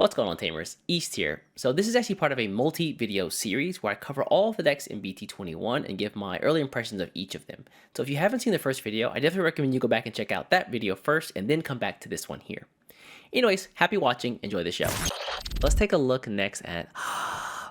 What's going on, Tamers? East here. So this is actually part of a multi-video series where I cover all of the decks in BT21 and give my early impressions of each of them. So if you haven't seen the first video, I definitely recommend you go back and check out that video first and then come back to this one here. Anyways, happy watching, enjoy the show. Let's take a look next at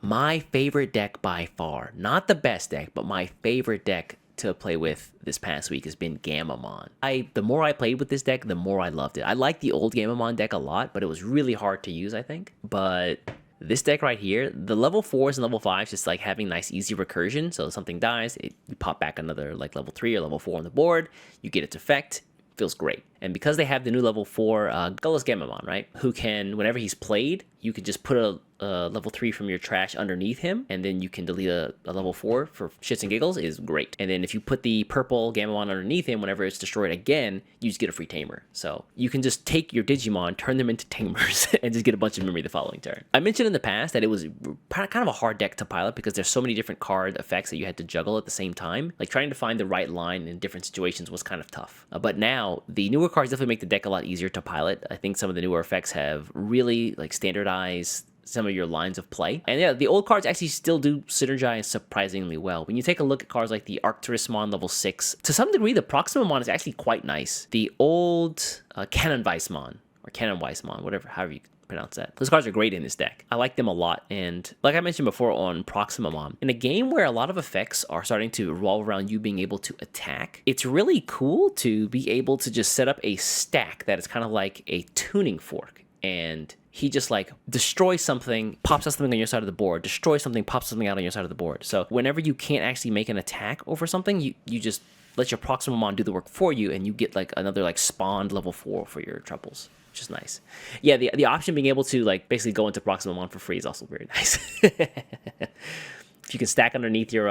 my favorite deck by far. Not the best deck, but my favorite deck to play with this past week has been Gammamon. The more I played with this deck, the more I loved it. I liked the old Gammamon deck a lot, but it was really hard to use, I think. But this deck right here, the level 4s and level 5s just like having nice easy recursion. So if something dies, you pop back another like level 3 or level 4 on the board, you get its effect. Feels great. And because they have the new level 4 Gullus Gammamon, right? Who can, whenever he's played, you can just put a level 3 from your trash underneath him, and then you can delete a level 4 for shits and giggles, is great. And then if you put the purple Gammamon underneath him, whenever it's destroyed again, you just get a free tamer. So you can just take your Digimon, turn them into tamers, and just get a bunch of memory the following turn. I mentioned in the past that it was kind of a hard deck to pilot because there's so many different card effects that you had to juggle at the same time. Like trying to find the right line in different situations was kind of tough. But now the newer cards definitely make the deck a lot easier to pilot. I think some of the newer effects have really like standardized some of your lines of play. And yeah, the old cards actually still do synergize surprisingly well. When you take a look at cards like the Arcturusmon level 6, to some degree, the Proximamon is actually quite nice. The old Cannon Weissmon, or Cannon Weissmon, however you pronounce that. Those cards are great in this deck. I like them a lot. And like I mentioned before on Proximamon, in a game where a lot of effects are starting to revolve around you being able to attack, it's really cool to be able to just set up a stack that is kind of like a tuning fork. And he just like destroys something, pops out something on your side of the board, destroys something, pops something out on your side of the board. So whenever you can't actually make an attack over something, you just let your Proximamon do the work for you, and you get like another like spawned level 4 for your triples, which is nice. Yeah, the option being able to like basically go into Proximamon for free is also very nice. If you can stack underneath your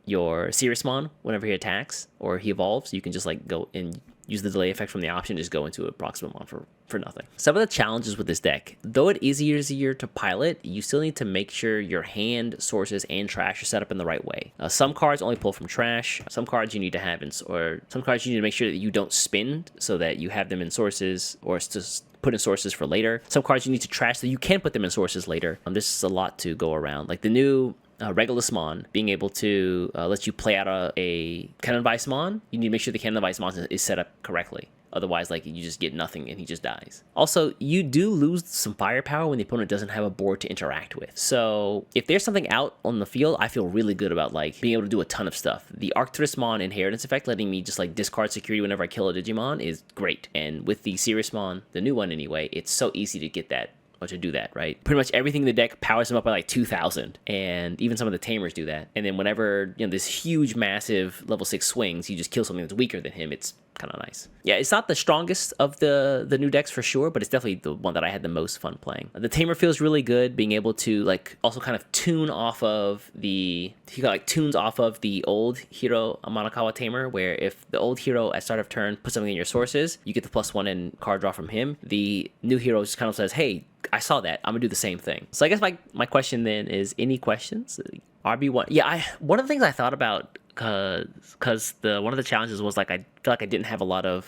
Siriusmon whenever he attacks or he evolves, you can just like go and use the delay effect from the option, just go into a Proximamon for nothing. Some of the challenges with this deck, though it is easier to pilot, you still need to make sure your hand, sources, and trash are set up in the right way. Some cards only pull from trash. Some cards you need to have some cards you need to make sure that you don't spin so that you have them in sources, or it's just put in sources for later. Some cards you need to trash so you can put them in sources later. This is a lot to go around. Like the new Regulusmon being able to let you play out a Cannon Weissmon, you need to make sure the Cannon Weissmon is set up correctly. Otherwise, like, you just get nothing and he just dies. Also, you do lose some firepower when the opponent doesn't have a board to interact with. So if there's something out on the field, I feel really good about like being able to do a ton of stuff. The Arcturusmon inheritance effect, letting me just like discard security whenever I kill a Digimon, is great. And with the Siriusmon, the new one anyway, it's so easy to get that, or to do that, right? Pretty much everything in the deck powers him up by like 2,000, and even some of the tamers do that. And then whenever, this huge, massive level 6 swings, you just kill something that's weaker than him. It's kind of nice. Yeah, it's not the strongest of the new decks for sure, but it's definitely the one that I had the most fun playing. The tamer feels really good, being able to like also kind of tune off of he got like tunes off of the old Hero Amanakawa tamer, where if the old hero at start of turn puts something in your sources, you get the +1 and card draw from him. The new hero just kind of says, hey, I saw that, I'm gonna do the same thing. So I guess my question then is, any questions? RB1, yeah, one of the things I thought about, because one of the challenges was like I feel like I didn't have a lot of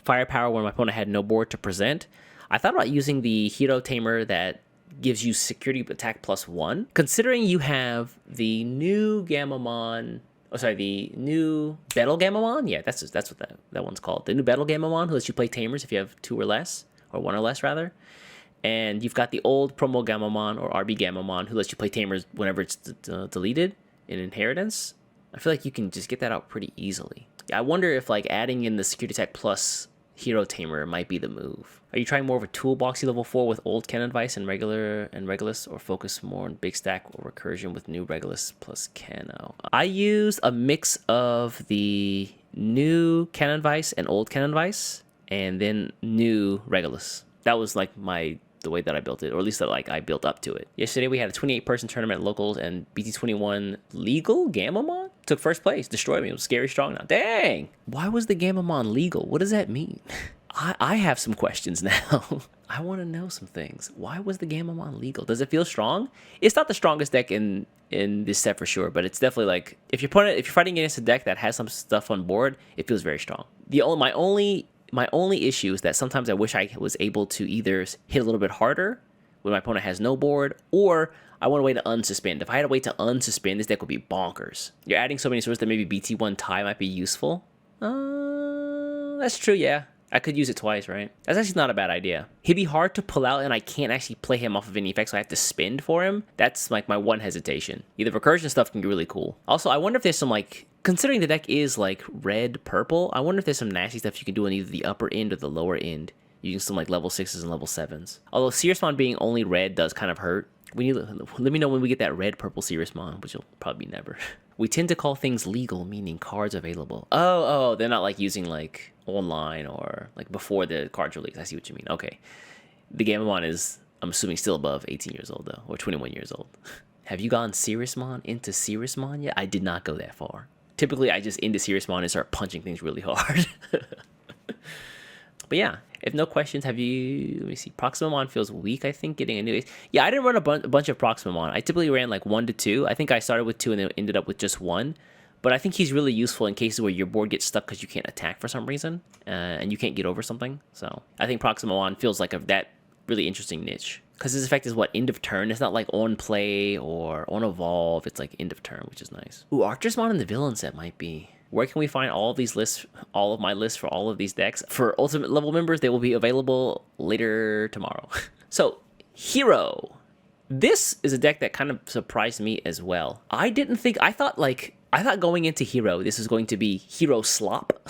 firepower when my opponent had no board to present. I thought about using the Hero Tamer that gives you security attack +1. Considering you have the new Gammamon, the new Battle Gammamon, yeah, that's what that one's called. The new Battle Gammamon, who lets you play tamers if you have 2 or less, or 1 or less rather. And you've got the old Promo Gammamon, or RB Gammamon, who lets you play tamers whenever it's deleted in Inheritance. I feel like you can just get that out pretty easily. I wonder if like adding in the security attack plus Hero Tamer might be the move. Are you trying more of a toolboxy level 4 with old Cannon Vice and Regulus, or focus more on big stack or recursion with new Regulus plus Cano? I used a mix of the new Cannon Vice and old Cannon Vice, and then new Regulus. That was like the way that I built it, or at least that like I built up to it. Yesterday we had a 28-person tournament at locals, and BT21 legal Gammamon took first place, destroyed me. It was scary strong now. Dang! Why was the Gammamon legal? What does that mean? I have some questions now. I want to know some things. Why was the Gammamon legal? Does it feel strong? It's not the strongest deck in this set for sure, but it's definitely like if you're fighting against a deck that has some stuff on board, it feels very strong. My only issue is that sometimes I wish I was able to either hit a little bit harder when my opponent has no board, or I want a way to unsuspend. If I had a way to unsuspend, this deck would be bonkers. You're adding so many swords that maybe BT1 tie might be useful. That's true, yeah. I could use it twice, right? That's actually not a bad idea. He'd be hard to pull out, and I can't actually play him off of any effects, so I have to spend for him. That's like my one hesitation. Either recursion stuff can be really cool. Also, I wonder if there's some like, considering the deck is like red, purple, I wonder if there's some nasty stuff you can do on either the upper end or the lower end, using some like level 6s and level 7s. Although Searsmon being only red does kind of hurt. Let me know when we get that red-purple Searsmon, which will probably be never. We tend to call things legal, meaning cards available. Oh, they're not like using like online or like before the cards release. I see what you mean. Okay. The Gammamon is, I'm assuming, still above 18 years old though, or 21 years old. Have you gone Searsmon into Searsmon yet? I did not go that far. Typically, I just into Searsmon and start punching things really hard. But yeah, if no questions, have you, let me see, Proximamon feels weak, I think, getting a new ace. Yeah, I didn't run a bunch of Proximamon. I typically ran like 1 to 2. I think I started with 2 and then ended up with just 1. But I think he's really useful in cases where your board gets stuck because you can't attack for some reason, and you can't get over something. So I think Proximamon feels like that really interesting niche. Because his effect is what, end of turn? It's not like on play or on evolve. It's like end of turn, which is nice. Ooh, Arcturusmon in the villain set might be. Where can we find all of these lists, all of my lists for all of these decks? For Ultimate level members, they will be available later tomorrow. So, Hero. This is a deck that kind of surprised me as well. I thought going into Hero, this was going to be Hero Slop.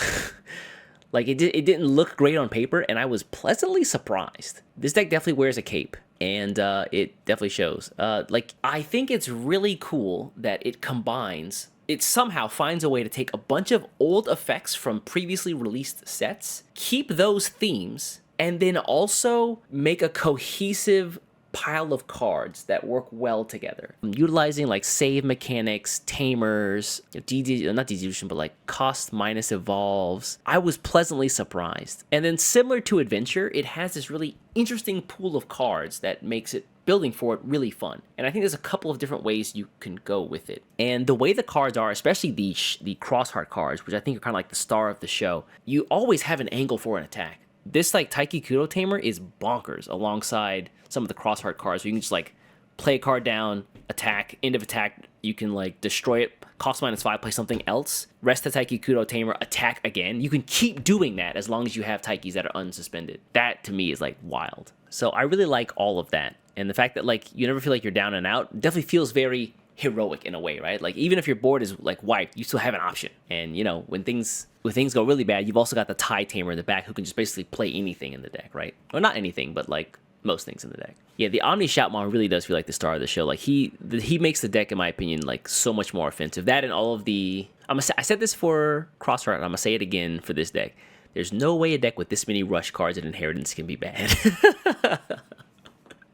Like, it didn't look great on paper, and I was pleasantly surprised. This deck definitely wears a cape, and it definitely shows. I think it's really cool that it somehow finds a way to take a bunch of old effects from previously released sets, keep those themes, and then also make a cohesive pile of cards that work well together. Utilizing like save mechanics, tamers, not dedution, but like cost minus evolves. I was pleasantly surprised. And then similar to Adventure, it has this really interesting pool of cards that makes it building for it really fun. And I think there's a couple of different ways you can go with it. And the way the cards are, especially the Crossheart cards, which I think are kind of like the star of the show, you always have an angle for an attack. This like Taiki Kudo Tamer is bonkers alongside some of the Crossheart cards where you can just like play a card down, attack, end of attack, you can like destroy it, cost -5, play something else, rest the Taiki Kudo Tamer, attack again. You can keep doing that as long as you have Taikis that are unsuspended. That to me is like wild. So I really like all of that. And the fact that like you never feel like you're down and out definitely feels very heroic in a way, right? Like even if your board is like wiped, you still have an option. And you know, when things go really bad, you've also got the Tai Tamer in the back who can just basically play anything in the deck, right? Well, not anything, but like most things in the deck. Yeah, the Omni Shoutmon really does feel like the star of the show. Like he makes the deck, in my opinion, like so much more offensive. That and all of the, I said this for Crossheart, and I'm gonna say it again for this deck. There's no way a deck with this many rush cards and inheritance can be bad.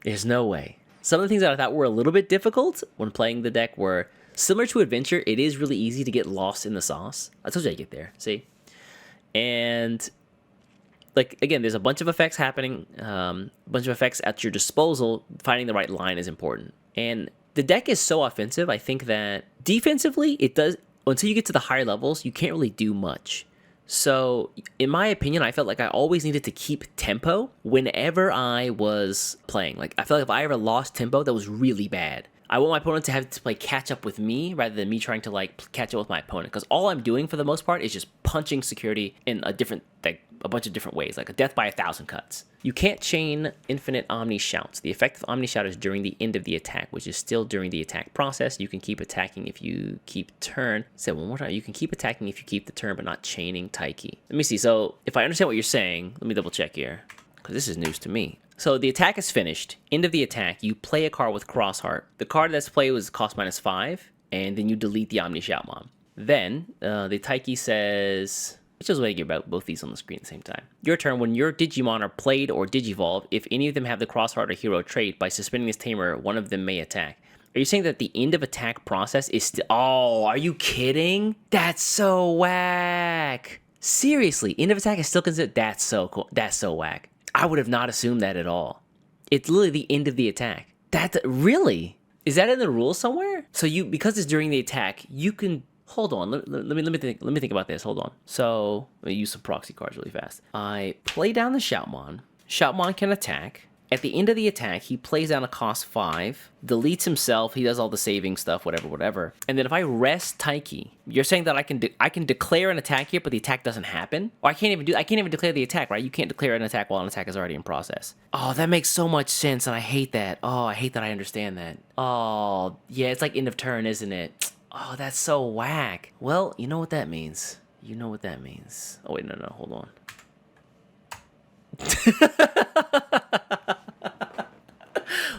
There's no way. Some of the things that I thought were a little bit difficult when playing the deck were similar to Adventure. It is really easy to get lost in the sauce. I told you I'd get there, see? And like, again, there's a bunch of effects happening, a bunch of effects at your disposal. Finding the right line is important. And the deck is so offensive, I think that defensively, it does, until you get to the higher levels, you can't really do much. So, in my opinion, I felt like I always needed to keep tempo whenever I was playing. Like, I felt like if I ever lost tempo, that was really bad. I want my opponent to have to play catch up with me rather than me trying to like catch up with my opponent. Because all I'm doing for the most part is just punching security in a bunch of different ways, like a death by 1,000 cuts. You can't chain infinite Omni Shouts. The effect of Omni Shout is during the end of the attack, which is still during the attack process. You can keep attacking if you keep turn. Say it one more time. You can keep attacking if you keep the turn, but not chaining Taiki. Let me see. So if I understand what you're saying, let me double check here, because this is news to me. So the attack is finished. End of the attack, you play a card with Crossheart. The card that's played was cost -5, and then you delete the Omni Shoutmon. Then the Taiki says, which is a way to get about both these on the screen at the same time. Your turn, when your Digimon are played or Digivolve, if any of them have the Crossheart or Hero trait, by suspending this Tamer, one of them may attack. Are you saying that the end of attack process is still... Oh, are you kidding? That's so whack. Seriously, end of attack is still considered... That's so cool. That's so whack. I would have not assumed that at all. It's literally the end of the attack. Really? Is that in the rules somewhere? So because it's during the attack, you can... Hold on, let me think about this. Hold on. So let me use some proxy cards really fast. I play down the Shoutmon. Shoutmon can attack. At the end of the attack, he plays down a cost 5, deletes himself, he does all the saving stuff, whatever. And then if I rest Taiki, you're saying that I can declare an attack here, but the attack doesn't happen? Or I can't even declare the attack, right? You can't declare an attack while an attack is already in process. Oh, that makes so much sense, and I hate that. Oh, I hate that I understand that. Oh, yeah, it's like end of turn, isn't it? Oh, that's so whack. Well, you know what that means. You know what that means. Oh, wait, no, hold on.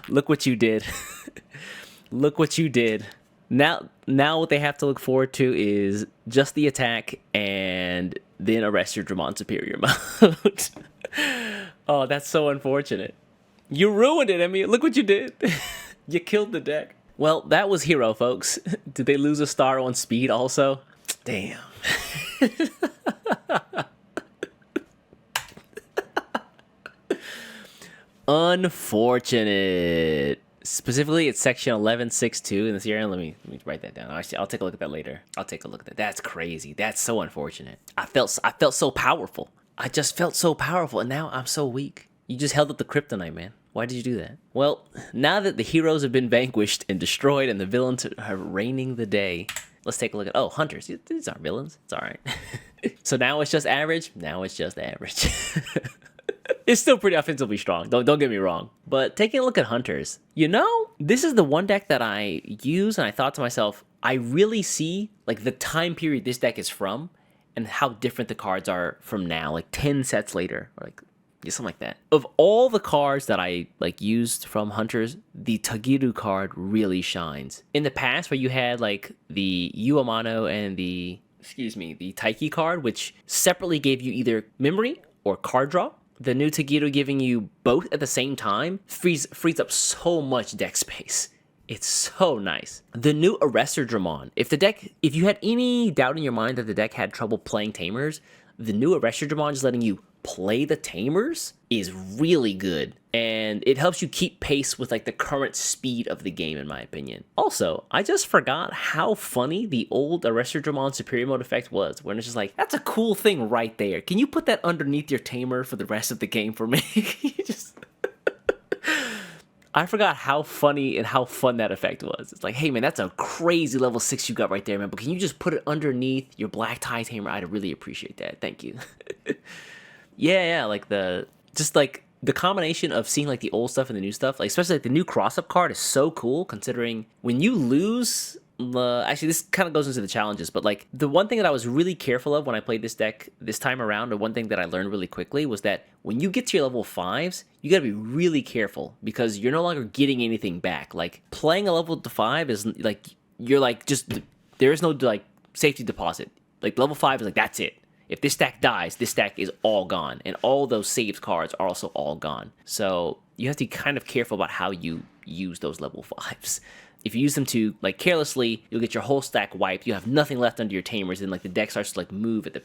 Look what you did. Look what you did. Now what they have to look forward to is just the attack and then arrest your Digimon Superior mode. Oh, that's so unfortunate. You ruined it, Emmy. Look what you did. You killed the deck. Well, that was Hero, folks. Did they lose a star on speed also? Damn. Unfortunate. Specifically, it's section 11.6.2 in the serial. Let me write that down. Actually, I'll take a look at that later. I'll take a look at that. That's crazy. That's so unfortunate. I felt so powerful. I just felt so powerful, and now I'm so weak. You just held up the kryptonite, man. Why did you do that? Well, now that the heroes have been vanquished and destroyed and the villains are reigning the day, let's take a look at... Oh, hunters. These aren't villains. It's all right. So now it's just average? Now it's just average. It's still pretty offensively strong. Don't get me wrong. But taking a look at hunters, you know, this is the one deck that I use, and I thought to myself, I really see like the time period this deck is from and how different the cards are from now, like 10 sets later, or like something like that. Of all the cards that I like used from hunters, the Tagiru card really shines. In the past, where you had like the Uamano and the Taiki card, which separately gave you either memory or card draw, the new Tagiru giving you both at the same time frees up so much deck space. It's so nice. The new Arrestor Dramon. If you had any doubt in your mind that the deck had trouble playing Tamers, the new Arrestor Dramon just letting you play the Tamers is really good. And it helps you keep pace with like the current speed of the game, in my opinion. Also, I just forgot how funny the old Arrestor Dramon Superior Mode effect was, when it's just like, that's a cool thing right there. Can you put that underneath your Tamer for the rest of the game for me? I forgot how funny and how fun that effect was. It's like, hey man, that's a crazy level 6 you got right there, man. But can you just put it underneath your Black Tie Tamer? I'd really appreciate that. Thank you. Yeah, like the combination of seeing like the old stuff and the new stuff, like especially like the new cross-up card is so cool, considering when you lose actually this kind of goes into the challenges, but like the one thing that I was really careful of when I played this deck this time around, or one thing that I learned really quickly, was that when you get to your level 5s, you gotta be really careful because you're no longer getting anything back. Like playing a level 5 is like, you're like, just there is no like safety deposit. Like level 5 is like, that's it. If this stack dies, this stack is all gone. And all those saved cards are also all gone. So you have to be kind of careful about how you use those level 5s. If you use them to like carelessly, you'll get your whole stack wiped. You have nothing left under your Tamers, and like the deck starts to like move at the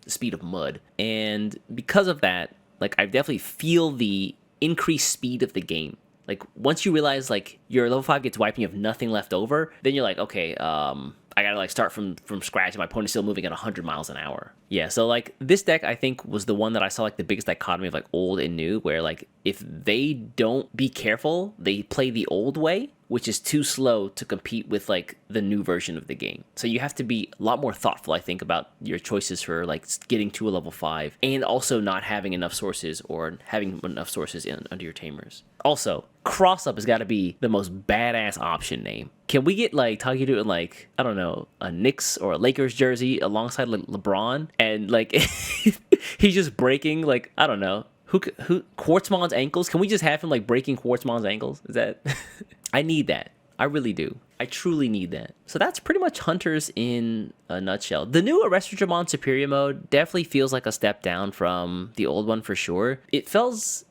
speed of mud. And because of that, like I definitely feel the increased speed of the game. Like once you realize like your level 5 gets wiped and you have nothing left over, then you're like, okay, I gotta like start from scratch, and my opponent's still moving at 100 miles an hour. Yeah, so like this deck I think was the one that I saw like the biggest dichotomy of like old and new, where like if they don't be careful, they play the old way, which is too slow to compete with like the new version of the game. So you have to be a lot more thoughtful, I think, about your choices for like getting to a level 5, and also not having enough sources or having enough sources under your Tamers. Also, cross up has got to be the most badass option name. Can we get like Tagiru in like, I don't know, a Knicks or a Lakers jersey alongside like LeBron, and like he's just breaking like, I don't know, who Quartzmon's ankles? Can we just have him like breaking Quartzmon's ankles? Is that I need that. I really do. I truly need that. So that's pretty much Hunters in a nutshell. The new Arrestor Dramon Superior Mode definitely feels like a step down from the old one for sure. It feels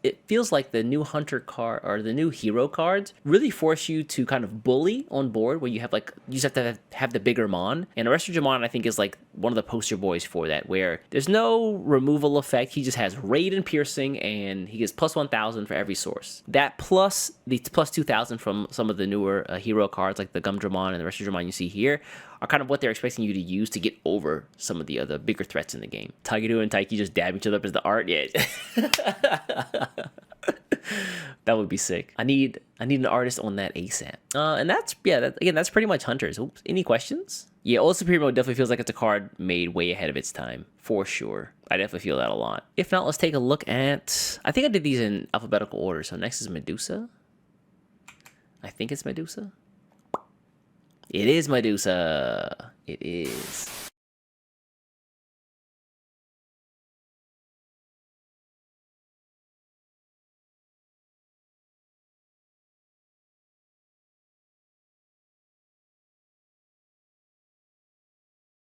like the new Hunter card, or the new hero cards, really force you to kind of bully on board, where you have like, you just have to have the bigger Mon. And Arrestor Dramon, I think, is like one of the poster boys for that, where there's no removal effect. He just has Raid and Piercing, and he gets plus 1,000 for every source. That plus the plus 2,000 from some of the newer hero cards, like the Gumdramon and the Arrestor Dramon you see here, are kind of what they're expecting you to use to get over some of the other bigger threats in the game. Tagiru and Taiki just dab each other up as the art. Yeah. That would be sick. I need an artist on that ASAP. And that's again, that's pretty much Hunters. Oops. Any questions? Yeah, Old Superior Mode definitely feels like it's a card made way ahead of its time, for sure. I definitely feel that a lot. If not, let's take a look at... I think I did these in alphabetical order. So next is Medusa. I think it's Medusa. It is Medusa. It is.